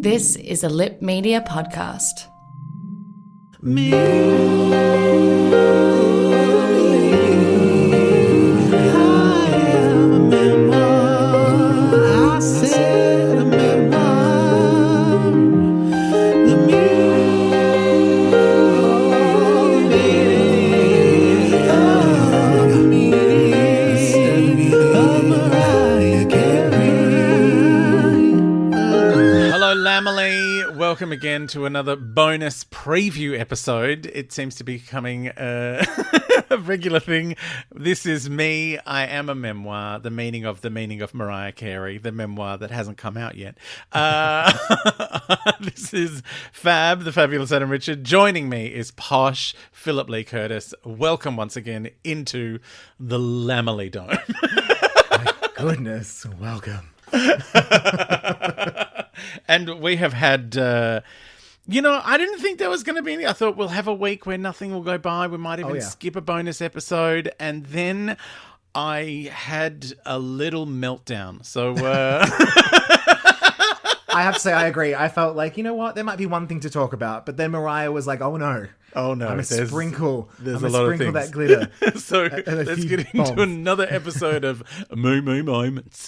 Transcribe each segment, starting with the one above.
This is a Lip Media podcast. Welcome again to another bonus preview episode. It seems to be becoming a regular thing. This is me. I am a memoir, the meaning of Mariah Carey, the memoir that hasn't come out yet. This is Fab, the fabulous Adam Richard. Joining me is Posh, Phillip Lee Curtis. Welcome once again into the Lamely Dome. My goodness, welcome. And we have had, I didn't think there was going to be any. I thought we'll have a week where nothing will go by. We might even skip a bonus episode. And then I had a little meltdown. So I have to say, I agree. I felt like, you know what? There might be one thing to talk about. But then Mariah was like, oh no. Oh no. I'm a sprinkle. There's I'm a lot of sprinkle things. That glitter. So let's get into another episode of Moo Moo Moments.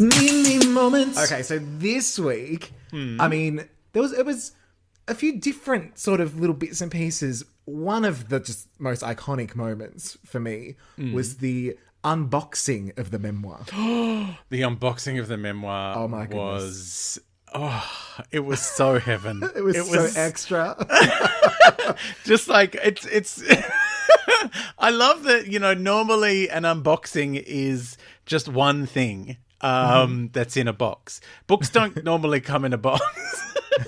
Mini moments. Okay, so this week, I mean, it was a few different sort of little bits and pieces. One of the just most iconic moments for me was the unboxing of the memoir. The unboxing of the memoir. Oh my goodness. It was so heaven. It was so extra. Just like it's I love that, normally an unboxing is just one thing. That's in a box. Books don't normally come in a box.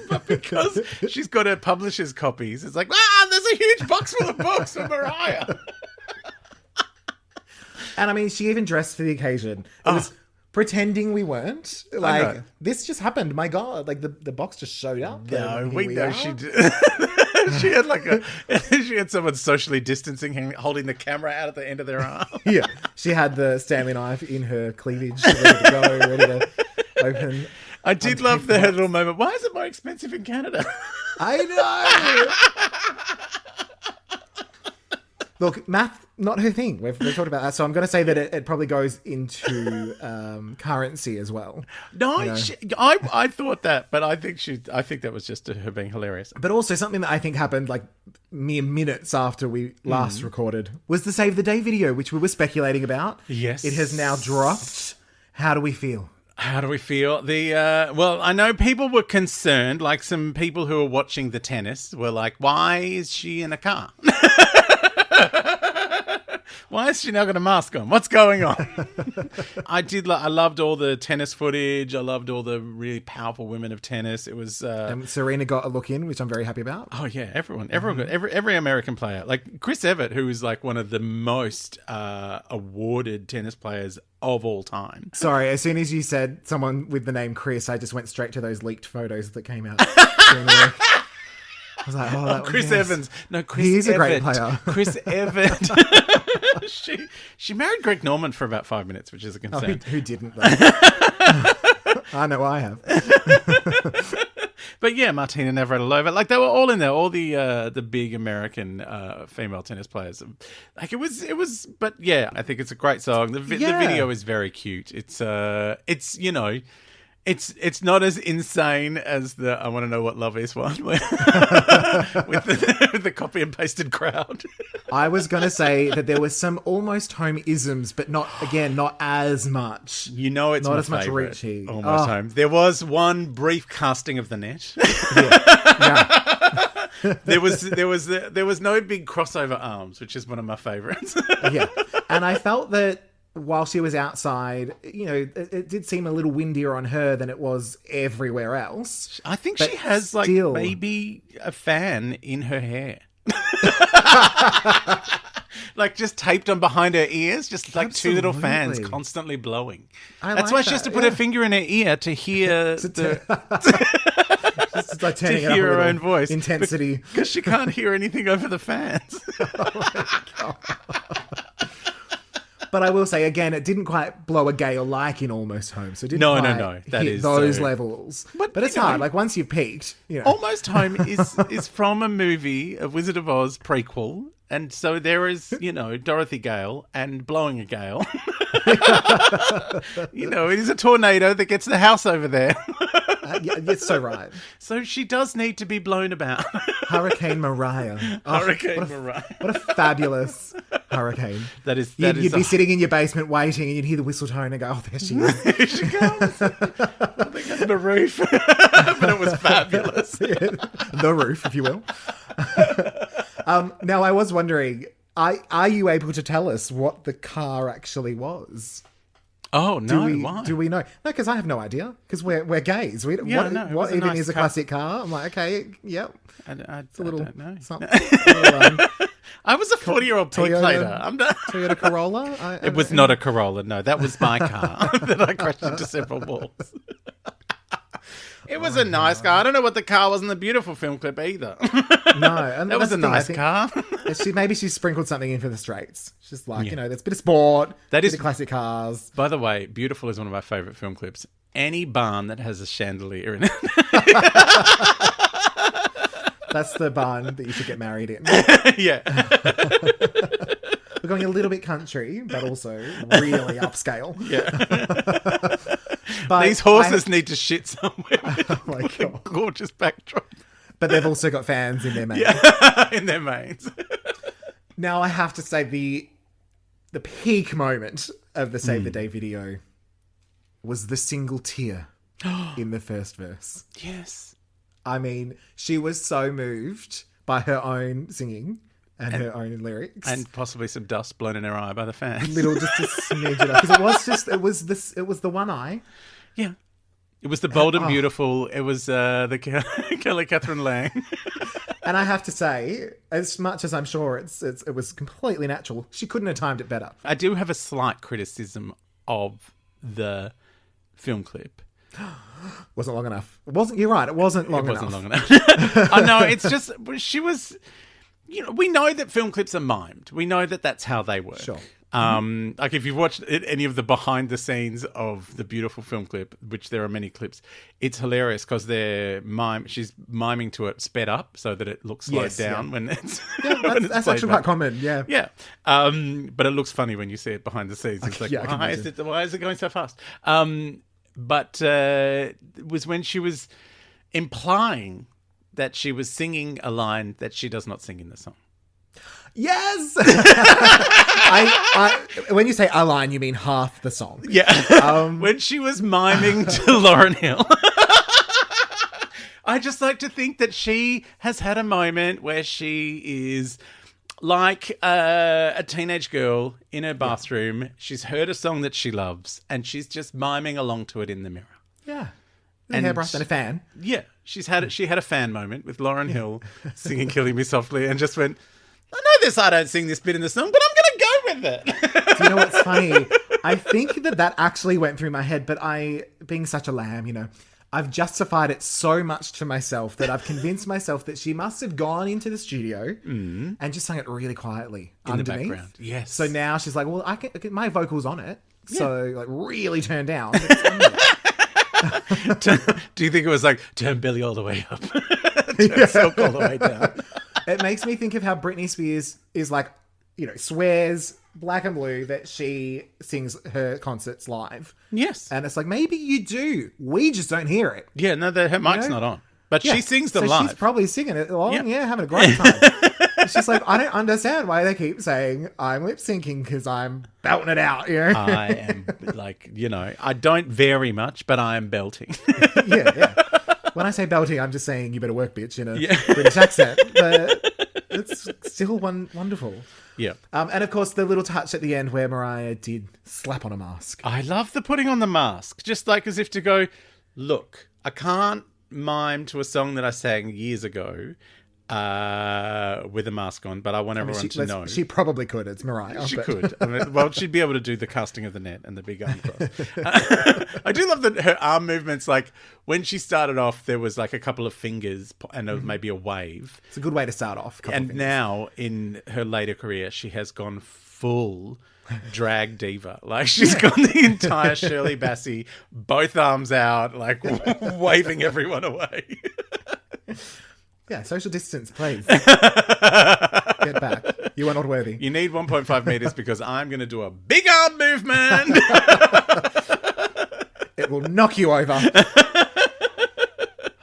But because she's got her publisher's copies, it's like, there's a huge box full of books for Mariah. And I mean, she even dressed for the occasion. It was pretending we weren't. Like, this just happened. My God. Like, the box just showed up. No, we know she did. She had she had someone socially distancing, holding the camera out at the end of their arm. Yeah. She had the Stanley knife in her cleavage, ready to go, ready to open. I did love the little moment. Why is it more expensive in Canada? I know. Look, math, not her thing. We've talked about that. So I'm going to say that it probably goes into currency as well. No, I thought that, but I think that was just her being hilarious. But also something that I think happened like mere minutes after we last recorded was the Save the Day video, which we were speculating about. Yes. It has now dropped. How do we feel? How do we feel? Well, I know people were concerned, like some people who were watching the tennis were like, why is she in a car? Why is she now got a mask on? What's going on? I loved all the tennis footage. I loved all the really powerful women of tennis. It was and Serena got a look in, which I'm very happy about. Oh yeah, everyone got every American player. Like Chris Evert, who is like one of the most awarded tennis players of all time. Sorry, as soon as you said someone with the name Chris, I just went straight to those leaked photos that came out during the week. I was like, Chris Evans. No, Chris He is Evert. a great player. Chris Evans. She married Greg Norman for about 5 minutes, which is a concern. Who didn't, though? I know I have. But yeah, Martina Navratilova. Like, they were all in there, all the big American female tennis players. Like, it was, but yeah, I think it's a great song. The video is very cute. It's It's not as insane as the I Want to Know What Love Is one with the copy and pasted crowd. I was going to say that there was some almost home isms, but not as much. It's not as my much favorite. Richie. Almost home. There was one brief casting of the net. Yeah. There was no big crossover arms, which is one of my favorites. Yeah, and I felt that while she was outside, it did seem a little windier on her than it was everywhere else. I think she has maybe a fan in her hair. Like just taped on behind her ears, just like two little fans constantly blowing. That's why she has to put her finger in her ear to hear Just like turning to hear her own voice. Intensity. Because she can't hear anything over the fans. Oh my God. But I will say, again, it didn't quite blow a gale like in Almost Home. So it didn't No. quite That hit is those so- levels. But, But it's you know- hard. Like, once you've peaked, Almost Home is from a movie, a Wizard of Oz prequel. And so there is, Dorothy Gale and blowing a gale. It is a tornado that gets the house over there. You're so right. So she does need to be blown about. Hurricane Mariah. Oh, Hurricane Mariah. What a fabulous hurricane. You'd be sitting in your basement waiting and you'd hear the whistle tone and go, oh, there she is. Here she comes. I think that's the roof. But it was fabulous. The roof, if you will. Now, I was wondering, are you able to tell us what the car actually was? Oh, no, why? Do we know? No, because I have no idea. Because we're gays. What even nice is a classic car? I'm like, okay, yep. It's a little, don't know. Something, a little, I was a 40-year-old peak later. I'm done. Toyota Corolla? It was not a Corolla, no. That was my car that I crashed into several walls. It was a nice car. I don't know what the car was in the beautiful film clip either. No. And that was a nice car. Maybe she sprinkled something in for the straights. She's like, there's a bit of sport, that is bit of classic cars. By the way, Beautiful is one of my favourite film clips. Any barn that has a chandelier in it. That's the barn that you should get married in. Yeah. We're going a little bit country, but also really upscale. Yeah. But these horses need to shit somewhere. Oh my God. Gorgeous backdrop. But they've also got fans in their mains. Yeah, in their mains. Now, I have to say the peak moment of the Save the Day video was the single tear in the first verse. Yes. I mean, she was so moved by her own singing and her own lyrics. And possibly some dust blown in her eye by the fans. Just a smidge of because it was the one eye. Yeah. It was the Bold and Beautiful. It was the Kelly Catherine Lang. And I have to say, as much as I'm sure it was completely natural, she couldn't have timed it better. I do have a slight criticism of the film clip. Wasn't long enough. You're right. It wasn't long enough. I know. It's just she was. We know that film clips are mimed. We know that that's how they work. Sure. Like if you've watched any of the behind the scenes of the Beautiful film clip, which there are many clips, it's hilarious because she's miming to it sped up so that it looks slowed down when it's that's actually quite common. Yeah. Yeah. But it looks funny when you see it behind the scenes. It's like, why is it going so fast? But it was when she was implying that she was singing a line that she does not sing in the song. Yes! When you say a line, you mean half the song. Yeah. When she was miming to Lauryn Hill. I just like to think that she has had a moment where she is like a teenage girl in her bathroom. Yeah. She's heard a song that she loves and she's just miming along to it in the mirror. Yeah. And hairbrush and a fan. Yeah. She had a fan moment with Lauryn Hill singing Killing Me Softly and just went, I know I don't sing this bit in the song, but I'm going to go with it. Do you know what's funny? I think that actually went through my head, but being such a lamb, I've justified it so much to myself that I've convinced myself that she must have gone into the studio and just sung it really quietly in underneath. The background. Yes. So now she's like, well, my vocal's on it. Yeah. So like really turn down. Do you think it was like, turn Billy all the way up? Turn Silk all the way down? It makes me think of how Britney Spears is like, swears black and blue that she sings her concerts live. Yes. And it's like, maybe you do. We just don't hear it. Yeah, no, her mic's not on. But she sings them live. She's probably singing it along, having a great time. She's like, I don't understand why they keep saying I'm lip syncing because I'm belting it out. I am like, I don't vary much, but I am belting. Yeah. When I say belting, I'm just saying you better work, bitch, in a British accent. But it's still wonderful. Yeah. And of course, the little touch at the end where Mariah did slap on a mask. I love the putting on the mask. Just like as if to go, look, I can't mime to a song that I sang years ago with a mask on, but I want everyone to know. She probably could. It's Mariah. She could. She'd be able to do the casting of the net and the big arm cross. I do love that her arm movements, like when she started off, there was like a couple of fingers and maybe a wave. It's a good way to start off. And now in her later career, she has gone full drag diva. Like, she's got the entire Shirley Bassey, both arms out, like waving everyone away. Yeah, social distance, please. Get back. You are not worthy. You need 1.5 meters because I'm going to do a big arm movement. It will knock you over.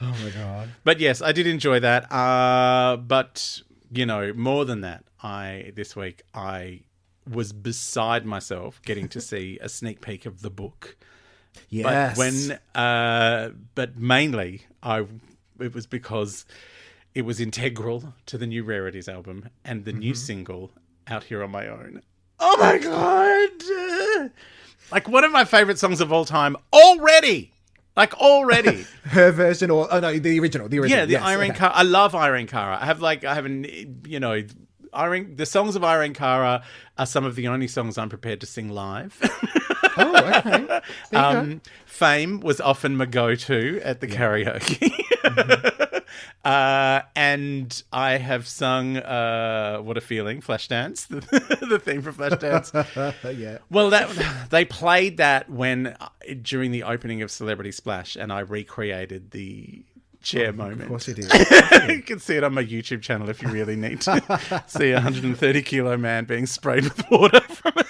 Oh my God. But yes, I did enjoy that. But, you know, more than that, this week I was beside myself getting to see a sneak peek of the book. Yes. But mainly it was because it was integral to the new Rarities album and the new single, Out Here on My Own. Oh my God. Like, one of my favorite songs of all time already. Like, already. Her version or... Oh, no, the original. Yeah, yes, Irene Cara. I love Irene Cara. The songs of Irene Cara are some of the only songs I'm prepared to sing live. Oh, okay. There you go. Fame was often my go-to at the karaoke. And I have sung What a Feeling, Flashdance, the theme for Flashdance. Yeah. Well, they played that during the opening of Celebrity Splash, and I recreated the chair moment. Of course you did. You can see it on my YouTube channel if you really need to see a 130-kilo man being sprayed with water from it.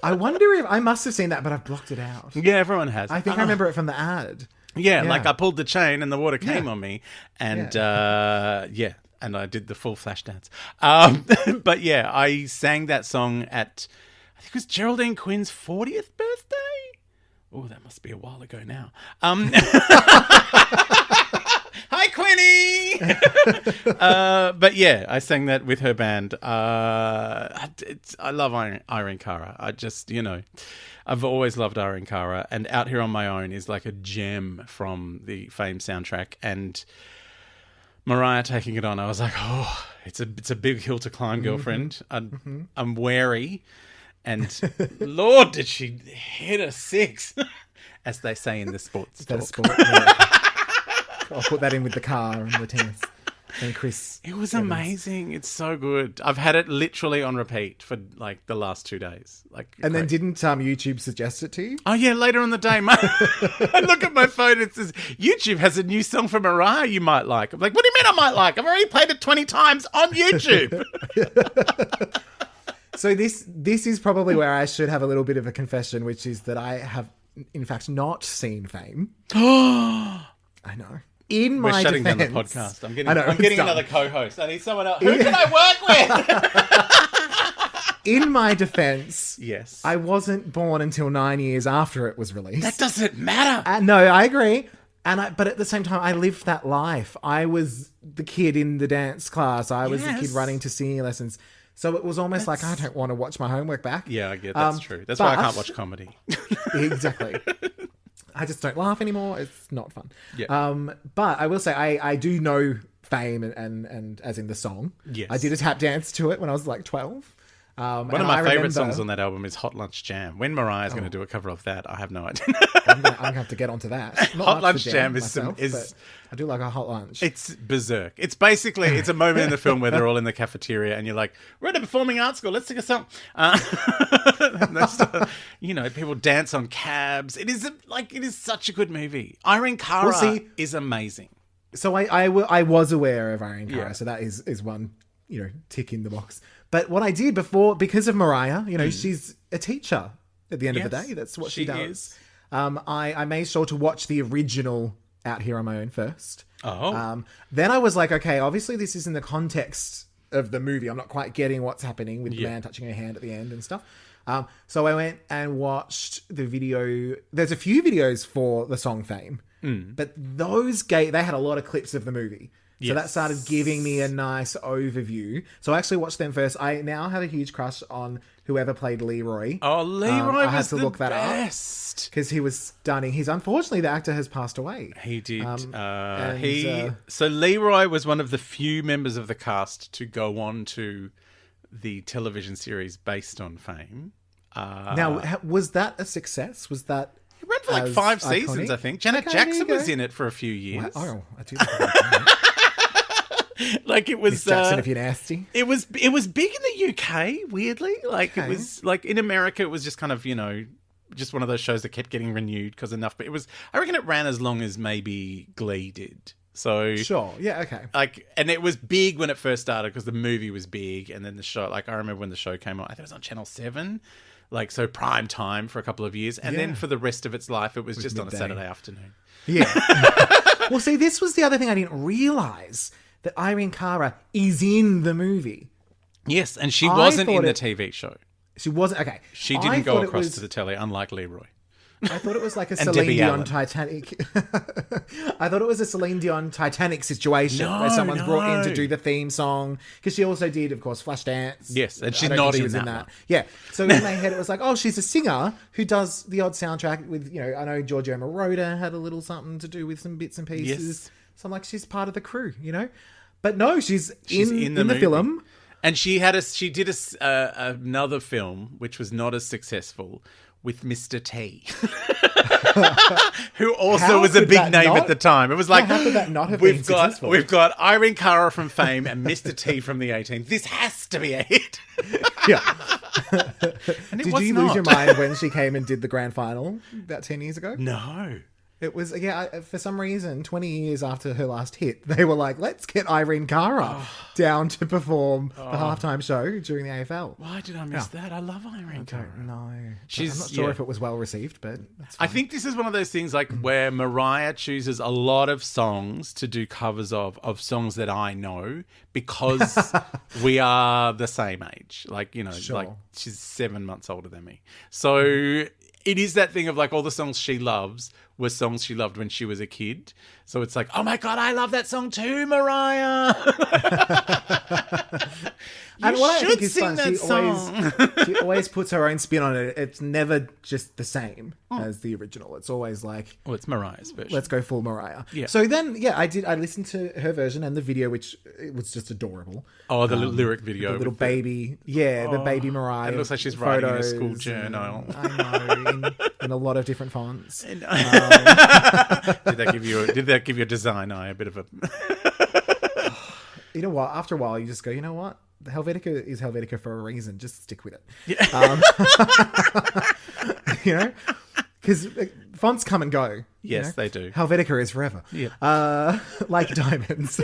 I wonder if... I must have seen that, but I've blocked it out. Yeah, everyone has. I think I remember it from the ad. Yeah, like I pulled the chain and the water came on me. And and I did the full flash dance. But yeah, I sang that song at, I think it was Geraldine Quinn's 40th birthday. Oh, that must be a while ago now. Hi, Quinny! But yeah, I sang that with her band. I love Irene Cara. I just, I've always loved Irene Cara, and Out Here on My Own is like a gem from the Fame soundtrack. And Mariah taking it on, I was like, oh, it's a big hill to climb, girlfriend. I'm wary, and Lord, did she hit a 6, as they say in the sports talk. I'll put that in with the car and the tennis. And Chris. It was amazing. It's so good. I've had it literally on repeat for like the last 2 days. And then didn't YouTube suggest it to you? Oh yeah, later in the day, I look at my phone. It says YouTube has a new song from Mariah you might like. I'm like, what do you mean I might like? I've already played it 20 times on YouTube. So this is probably where I should have a little bit of a confession, which is that I have in fact not seen Fame. I know. In my We're shutting defense, down the podcast. I'm getting another co-host. I need someone else. Who can I work with? In my defense, yes, I wasn't born until 9 years after it was released. That doesn't matter. No, I agree. But at the same time, I lived that life. I was the kid in the dance class. I was the kid running to singing lessons. So it was almost like I don't want to watch my homework back. Yeah, I get that's true. That's why I can't watch comedy. Exactly. I just don't laugh anymore. It's not fun. Yeah. But I will say I do know Fame and as in the song. Yes. I did a tap dance to it when I was like 12. One of my favourite songs on that album is Hot Lunch Jam. When Mariah's going to do a cover of that, I have no idea. I'm going to have to get onto that. Hot Lunch Jam is I do like a hot lunch. It's berserk. It's basically, it's a moment in the film where they're all in the cafeteria and you're like, we're at a performing arts school, let's sing a song. People dance on cabs. It is such a good movie. Irene Cara is amazing. So I was aware of Irene Cara, so that is one, tick in the box. But what I did before, because of Mariah, she's a teacher at the end of the day. That's what she does. I made sure to watch the original Out Here on My Own first. Then I was like, okay, obviously this is in the context of the movie. I'm not quite getting what's happening with the man touching her hand at the end and stuff. So I went and watched the video. There's a few videos for the song Fame, but they had a lot of clips of the movie. So that started giving me a nice overview. So I actually watched them first. I now have a huge crush on whoever played Leroy. Oh, Leroy was the best. Because he was stunning. Unfortunately, the actor has passed away. He did. So Leroy was one of the few members of the cast to go on to the television series based on Fame. Now, was that a success? Was that... It ran for like 5 seasons, I think. Janet Jackson was in it for a few years. Wow. Oh, I do like that. Like it was Miss Jackson, if you're nasty. It was big in the UK, weirdly. Like Okay. it was like in America, it was just kind of, just one of those shows that kept getting renewed because enough. But I reckon it ran as long as maybe Glee did. So Sure. Yeah. Okay. and it was big when it first started because the movie was big, and then the show. Like I remember when the show came on, I think it was on Channel 7, like so prime time for a couple of years, and then for the rest of its life, it was just on a midday. Saturday afternoon. Yeah. Well, see, this was the other thing I didn't realize, that Irene Cara is in the movie. Yes, and she I wasn't in thought the it- TV show. She wasn't. Okay. She I didn't go thought it across was- to the telly, unlike Leroy. I thought it was like a And Celine Debbie Dion Allen. Titanic. I thought it was a Celine Dion Titanic situation No, where someone's brought in to no. do the theme song, because she also did, of course, Flashdance. Yes, and I she's don't not think she in was that one. Yeah, so in my head it was like, oh, she's a singer who does the odd soundtrack with, I know Giorgio Moroder had a little something to do with some bits and pieces. Yes. So I'm like, she's part of the crew, But no, she's in the movie. film. And she did another film which was not as successful with Mr. T, who also How was a could big that name not- at the time. It was like, how could that not have been successful? We've got Irene Cara from Fame and Mr. T from the 18. This has to be a hit. Yeah. And it Did was you not. lose your mind when she came and did the grand final about 10 years ago? No. It was, for some reason, 20 years after her last hit, they were like, let's get Irene Cara down to perform the halftime show during the AFL. Why did I miss that? I love Irene Cara. No. I'm She's- not sure yeah. if it was well received, but that's I fine. think this is one of those things like where Mariah chooses a lot of songs to do covers of songs that I know because we are the same age. Like, Sure. like she's 7 months older than me. So it is that thing of like all the songs she loves were songs she loved when she was a kid. So it's like, oh my God, I love that song too, Mariah. And what I should think is sing fun, that she always puts her own spin on it. It's never just the same as the original. It's always like, Well, it's Mariah's version. let's go full Mariah. Yeah. So then, I listened to her version and the video, which it was just adorable. Oh, the lyric video. The little with the- baby, the baby Mariah. It looks like she's writing in a photos school and- journal. I know, in a lot of different fonts. Did that give you a design eye? A bit of a. You know what? After a while, you just go, you know what? Helvetica is Helvetica for a reason. Just stick with it. Yeah. Because fonts come and go. Yes, they do. Helvetica is forever. Yeah. Like diamonds.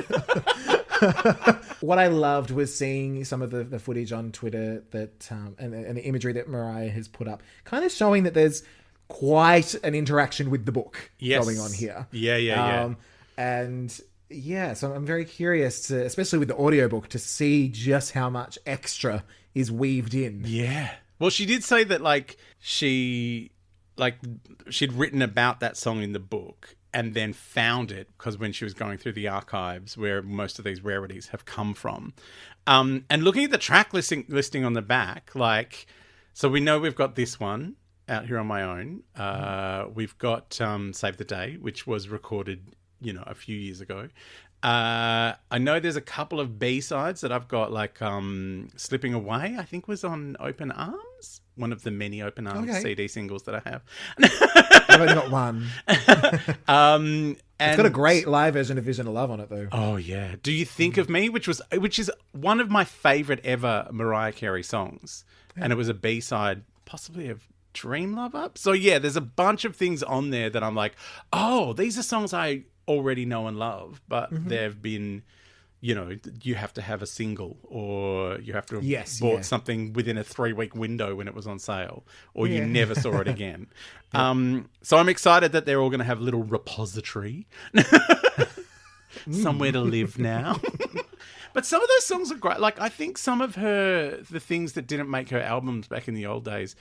What I loved was seeing some of the footage on Twitter that and the imagery that Mariah has put up, kind of showing that there's quite an interaction with the book Yes. going on here. Yeah. And so I'm very curious to, especially with the audiobook, to see just how much extra is weaved in. Yeah. Well, she did say that she'd written about that song in the book and then found it because when she was going through the archives where most of these rarities have come from. And looking at the track listing on the back, so we know we've got this one out here on my own. We've got Save the Day, which was recorded, a few years ago. I know there's a couple of B-sides that I've got, Slipping Away, I think was on Open Arms, one of the many Open Arms CD singles that I have. I've only got one. And It's got a great live version of Vision of Love on it, though. Oh yeah. Do You Think of Me, which is one of my favorite ever Mariah Carey songs. And it was a B-side possibly of Dream Lover. So yeah, there's a bunch of things on there that I'm like, oh, these are songs I already know and love, but they've been, you have to have a single, or you have to have bought something within a 3-week window when it was on sale, or you never saw it again. So I'm excited that they're all going to have a little repository somewhere to live now. But some of those songs are great. I think some of the things that didn't make her albums back in the old days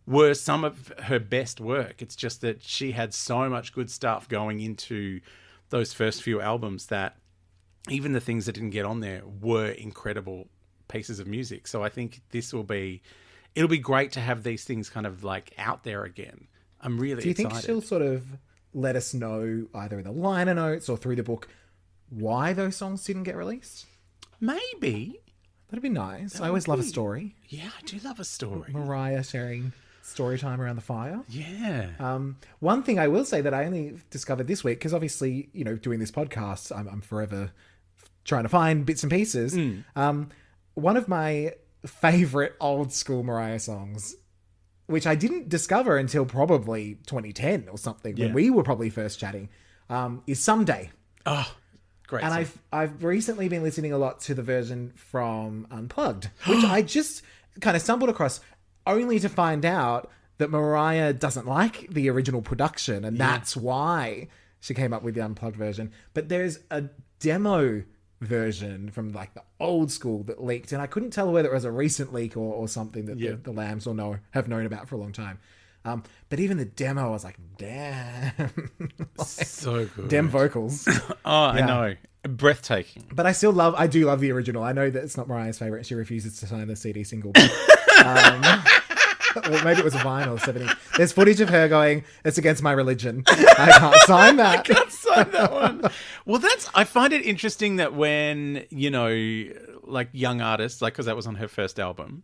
were some of her best work. It's just that she had so much good stuff going into those first few albums that even the things that didn't get on there were incredible pieces of music. So I think it'll be great to have these things kind of out there again. I'm really excited. Do you think she'll sort of let us know either in the liner notes or through the book why those songs didn't get released? Maybe. That'd be nice. I always love a story. Yeah, I do love a story. Mariah sharing story time around the fire. Yeah. One thing I will say that I only discovered this week, because obviously, doing this podcast, I'm forever trying to find bits and pieces. One of my favorite old school Mariah songs, which I didn't discover until probably 2010 or something, when we were probably first chatting, is Someday. Oh, great. And song. I've recently been listening a lot to the version from Unplugged, which I just kind of stumbled across, only to find out that Mariah doesn't like the original production, and that's why she came up with the Unplugged version. But there's a demo version from like the old school that leaked, and I couldn't tell whether it was a recent leak or something that the Lambs have known about for a long time. But even the demo, I was like, damn. So good. Damn vocals. I know. Breathtaking. But I do love the original. I know that it's not Mariah's favourite. She refuses to sign the CD single. But, or maybe it was a vinyl, 70. There's footage of her going, it's against my religion. I can't sign that. I can't sign that one. Well, I find it interesting that when, like young artists, like, because that was on her first album,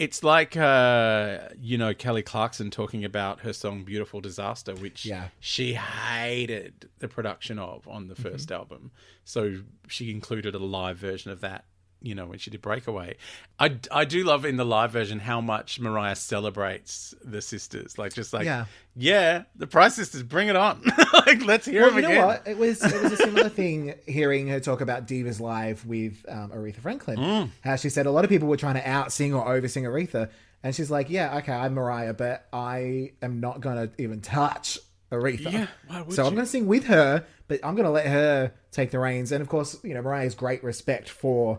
it's like, Kelly Clarkson talking about her song Beautiful Disaster, which she hated the production of on the first album. So she included a live version of that, when she did Breakaway. I do love in the live version how much Mariah celebrates the sisters. The Price Sisters, bring it on. Like, let's hear them again. You know what? It was a similar thing hearing her talk about Divas Live with Aretha Franklin. How she said a lot of people were trying to out-sing or over-sing Aretha. And she's like, okay, I'm Mariah, but I am not going to even touch Aretha. Yeah, why would so you? I'm going to sing with her, but I'm going to let her take the reins. And of course, Mariah's great respect for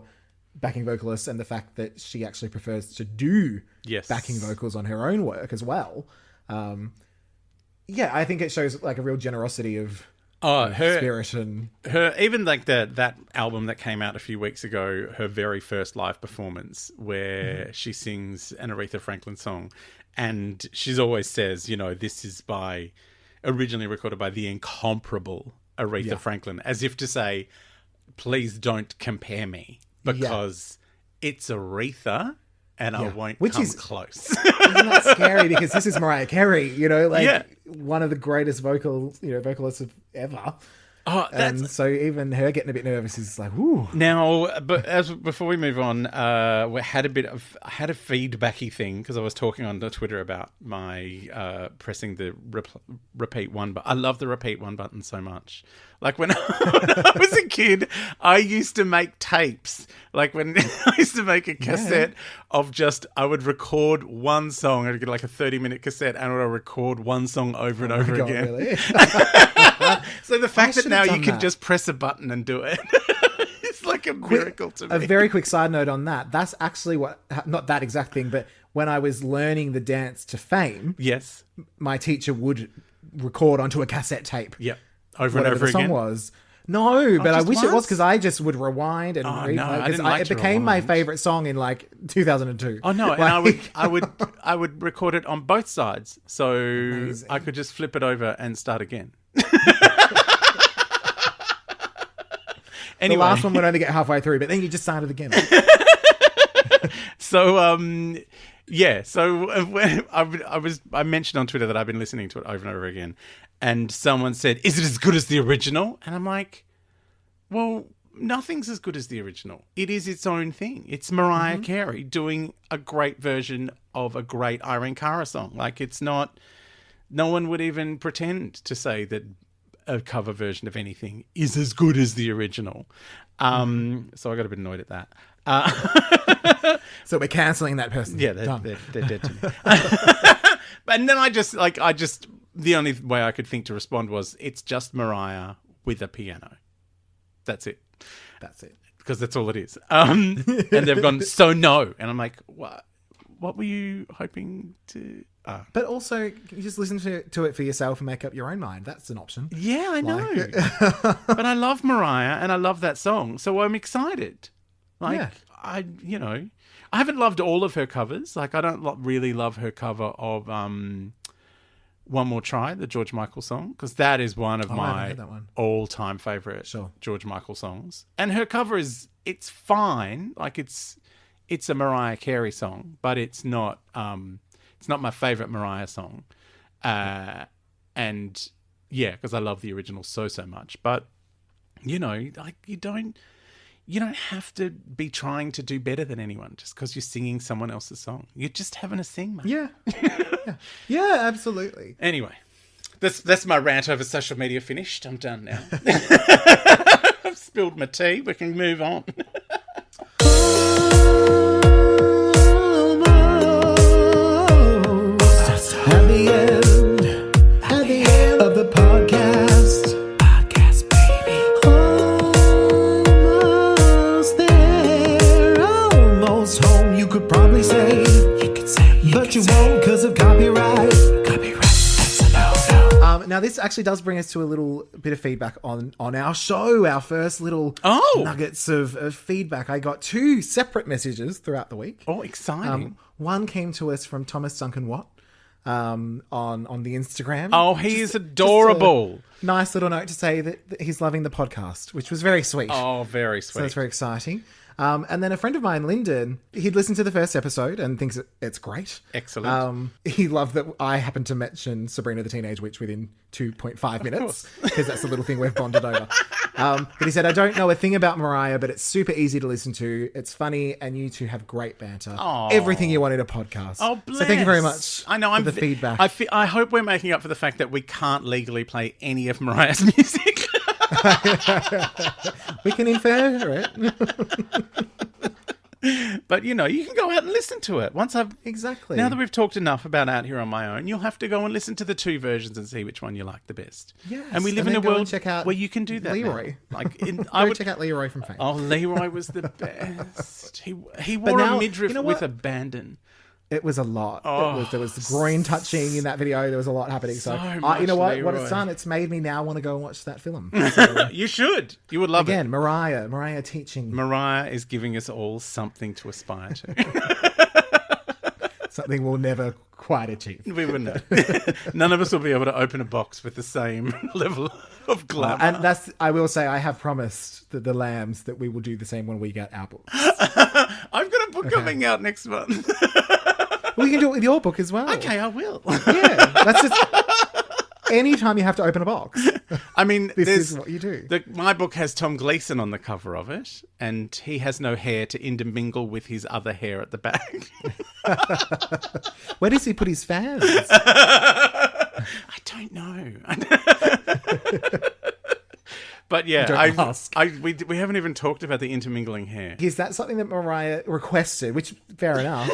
backing vocalists and the fact that she actually prefers to do backing vocals on her own work as well. I think it shows like a real generosity of her spirit, and her, even like that album that came out a few weeks ago, her very first live performance where she sings an Aretha Franklin song, and she's always says, this is originally recorded by the incomparable Aretha Franklin, as if to say, please don't compare me. Because it's Aretha, and I won't come close. Isn't that scary? Because this is Mariah Carey, one of the greatest vocalists of ever. Oh, and so even her getting a bit nervous is like, ooh. Now, but before we move on, I had a feedbacky thing because I was talking on the Twitter about my pressing the repeat one, but I love the repeat one button so much. Like when I was a kid, I used to make tapes. Like when I used to make a cassette of I would record one song. I'd get like a 30-minute cassette, and I would record one song over and over again. Really? So the fact that now you can just press a button and do it, it's like a miracle to me. A very quick side note on that. That's actually not that exact thing, but when I was learning the dance to Fame, my teacher would record onto a cassette tape. Yep. Over and over the song again. Was. No, but I wish once? it was, because I just would rewind and replay. Because it became my favorite song in like 2002. Oh no, and I would record it on both sides, so amazing. I could just flip it over and start again. The Anyway, last one would only get halfway through, but then you just started again. So I mentioned on Twitter that I've been listening to it over and over again, and someone said, "Is it as good as the original?" And I'm like, "Well, nothing's as good as the original. It is its own thing. It's Mariah Carey doing a great version of a great Irene Cara song. Like, it's not. No one would even pretend to say that a cover version of anything is as good as the original." So I got a bit annoyed at that. So we're cancelling that person. Yeah, they're dead to me. And then the only way I could think to respond was, it's just Mariah with a piano. That's it. Because that's all it is. And they've gone, so no. And I'm like, what were you hoping to... But also, you just listen to it for yourself and make up your own mind. That's an option. Yeah, I know. But I love Mariah and I love that song, so I'm excited. I haven't loved all of her covers. Like, I don't really love her cover of One More Try, the George Michael song, because that is one of my all-time favourite George Michael songs. And her cover it's fine. Like, it's a Mariah Carey song, but it's not my favourite Mariah song. And yeah, because I love the original so much. But you know, like you don't have to be trying to do better than anyone just because you're singing someone else's song. You're just having a sing, mate. Yeah. Yeah, absolutely. Anyway, that's my rant over social media finished. I'm done now. I've spilled my tea. We can move on. At the end of the podcast, baby. Almost there, almost home. You could probably say, but you won't because of copyright. That's a no. Now this actually does bring us to a little bit of feedback on our show. Our first little nuggets of feedback. I got 2 separate messages throughout the week. Oh, exciting! One came to us from Thomas Duncan Watt. On the Instagram. Oh, he is adorable. Nice little note to say that he's loving the podcast, which was very sweet. Oh, very sweet. So that's very exciting. And then a friend of mine, Lyndon, he'd listened to the first episode and thinks it's great. Excellent. He loved that I happened to mention Sabrina the Teenage Witch within 2.5 minutes because that's the little thing we've bonded over. But he said, I don't know a thing about Mariah, but it's super easy to listen to. It's funny and you two have great banter. Aww. Everything you want in a podcast. Oh, bless. So thank you very much for the feedback. I hope we're making up for the fact that we can't legally play any of Mariah's music. We can infer it. But, you know, you can go out and listen to it. Exactly. Now that we've talked enough about Out Here on My Own, you'll have to go and listen to the 2 versions and see which one you like the best. Yes. And we live in a world where you can do that. Leroy. Like, check out Leroy from Fame. Oh, Leroy was the best. He wore a midriff with abandon. It was a lot. Oh, there was groin touching in that video. There was a lot happening. So much you know what? Leroy. What it's done, it's made me now want to go and watch that film. So, you should. You would love it. Again, Mariah teaching. Mariah is giving us all something to aspire to. Something we'll never quite achieve. We wouldn't. None of us will be able to open a box with the same level of glamour. And I will say, I have promised the lambs that we will do the same when we get our books. I've got a book coming out next month. We can do it with your book as well. Okay, I will. Yeah, that's just anytime you have to open a box. I mean, this is what you do. My book has Tom Gleeson on the cover of it, and he has no hair to intermingle with his other hair at the back. Where does he put his fans? I don't know. But yeah, we haven't even talked about the intermingling hair. Is that something that Mariah requested, which fair enough?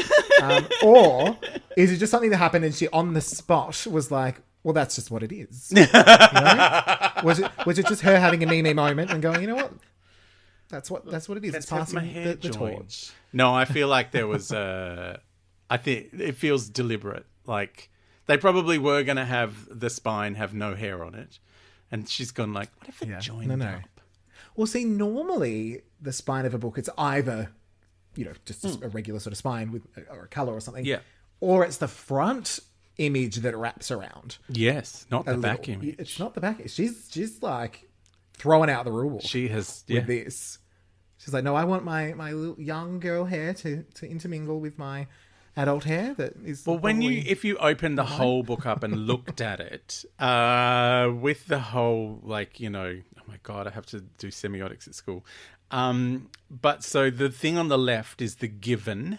Or is it just something that happened and she on the spot was like, well, that's just what it is? You know? Was it just her having a me moment and going, you know what? That's what it is. It's passing the torch. No, I feel like there was I think it feels deliberate. Like they probably were going to have the spine have no hair on it. And she's gone like, what if it joined up? Well, see, normally the spine of a book, it's either, just a regular sort of spine or a colour or something. Yeah. Or it's the front image that wraps around. Yes, not the back image. It's not the back. She's like throwing out the rules. She has with this. She's like, no, I want my little young girl hair to intermingle with my adult hair that is. Well, if you opened the whole book up and looked at it, with the whole oh my God, I have to do semiotics at school. But so the thing on the left is the given.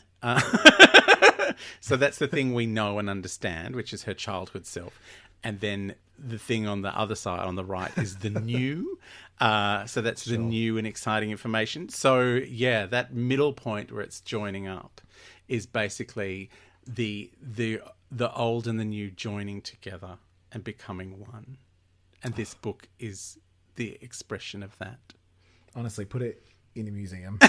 So that's the thing we know and understand, which is her childhood self. And then the thing on the other side, on the right, is the new. So that's the new and exciting information. So yeah, that middle point where it's joining up is basically the old and the new joining together and becoming one. And this book is the expression of that. Honestly, put it in a museum.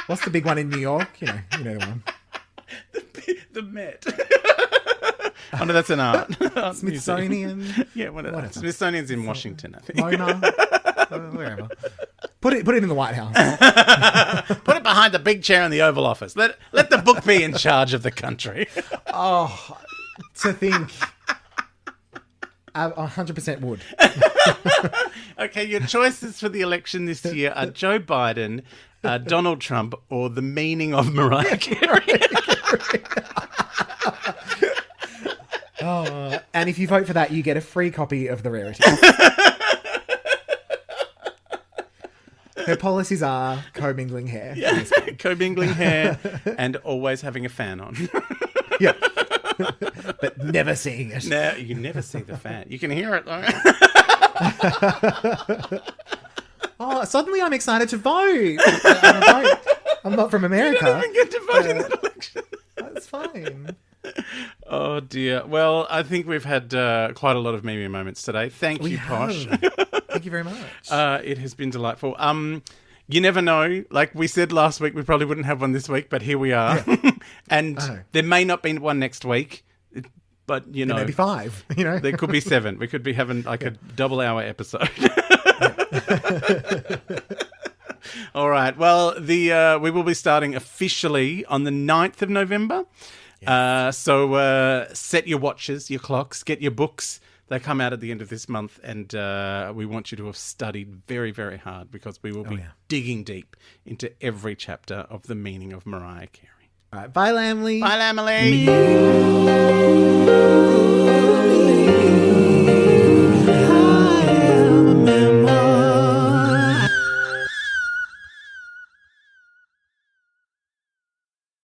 What's the big one in New York? You know the one. The Met. Oh no, that's an art. Smithsonian. Yeah, whatever. Smithsonian's in Washington, I think. MoMA, wherever. Put it in the White House. Put it behind the big chair in the Oval Office. Let the book be in charge of the country. Oh, to think. 100% would. Okay, your choices for the election this year are Joe Biden, Donald Trump, or the meaning of Mariah Carey. And if you vote for that, you get a free copy of The Rarity. Her policies are commingling hair. Yeah, commingling hair and always having a fan on. Yeah. But never seeing it. No, you never see the fan. You can hear it though. Oh, suddenly I'm excited to vote. I'm not from America. You don't even get to vote in that election. That's fine. Oh dear. Well, I think we've had quite a lot of meme moments today. Thank you, Posh. Thank you very much. It has been delightful. You never know. Like we said last week, we probably wouldn't have one this week, but here we are. Yeah. And there may not be one next week, but you know, maybe 5. You know, there could be 7. We could be having like a double-hour episode. All right. Well, we will be starting officially on the 9th of November. Yes. So set your watches, your clocks, get your books. They come out at the end of this month, and we want you to have studied very, very hard because we will be digging deep into every chapter of The Meaning of Mariah Carey. All right. Bye, Lamley. Bye, Lamley.